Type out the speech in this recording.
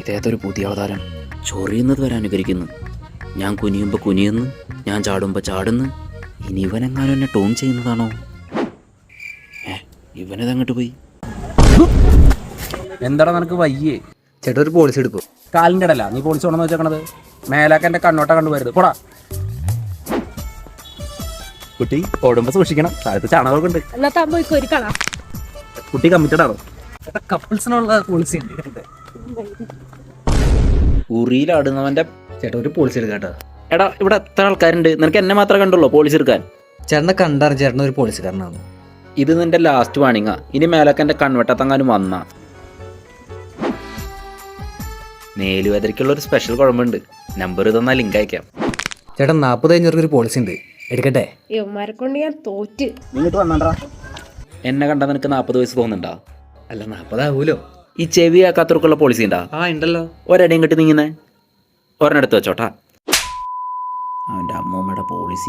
ഇതേതൊരു പുതിയ അവതാരം. ചൊറിയുന്നത് വരെ അനുകരിക്കുന്നു. ഞാൻ കുനിയുമ്പോൾ കുനിയുന്നു, ഞാൻ ചാടുമ്പോൾ ചാടുന്നു. ഇനി ഇവനെങ്ങാനും എന്നെ ടോൺ ചെയ്യുന്നതാണോ? ഇവനതങ്ങോട്ട് പോയി. എന്താടാ നിനക്ക് വയ്യേ? ചേട്ടാ ഒരു പോളിസി എടുക്കും. കാലിൻ്റെ ഇടല്ല നീ പോളിസി കൊണ്ടെന്ന് വെച്ചേക്കണത്. മേലാക്ക എൻ്റെ കണ്ണോട്ട കണ്ടുവരുത്. പോടാ കുട്ടി, ഓടുമ്പോ സൂക്ഷിക്കണം. താഴത്ത് ചാണകമൊക്കെ ഉണ്ട്. കുട്ടി കമ്മിറ്റഡ് ആണോ? കപ്പിൾസിനുള്ള പോളിസി ഉണ്ട്. ഉറിയിലാടുന്നവൻ്റെ ചേട്ടാ ഒരു പോളിസി എടുക്കാം കേട്ടോ. എടാ, ഇവിടെ എത്ര ആൾക്കാരുണ്ട്? നിനക്ക് എന്നെ മാത്രമേ കണ്ടുള്ളൂ പോളിസി എടുക്കാൻ? ചേട്ടനെ കണ്ടറിഞ്ഞ ചേട്ടൻ ഒരു പോളിസിക്കാരനാണ്. ഇത് നിന്റെ ലാസ്റ്റ് വാണിങ്ങാ. ഇനി മേലൊക്കെ എൻ്റെ കൺവെട്ടത്തെങ്ങാനും വന്നാ മേലുവേദനയ്ക്കുള്ള ഒരു സ്പെഷ്യൽ കുഴമ്പുണ്ട്. നമ്പർ തന്നാൽ ലിങ്ക് അയക്കാം. ചേട്ടൻ 40 കഴിഞ്ഞവർക്ക് ഒരു പോളിസി ഉണ്ട്, എടുക്കട്ടെ? കൊണ്ട് ഞാൻ തോറ്റ്. നീട്ട് വന്നണ്ടാ. എന്നെ കണ്ടാൽ നിനക്ക് 40 വയസ്സ് തോന്നുന്നുണ്ടാ? അല്ല 40 ആവൂലോ. ഈ ചെവി ആക്കാത്തവർക്കുള്ള പോളിസി ഉണ്ടാ? ഉണ്ടല്ലോ. ഒരടിയും കിട്ടി നീങ്ങുന്നേ. ഒരെണ്ണെടുത്ത് വെച്ചോട്ടാ. അവൻ്റെ അമ്മൂമ്മയുടെ പോളിസി.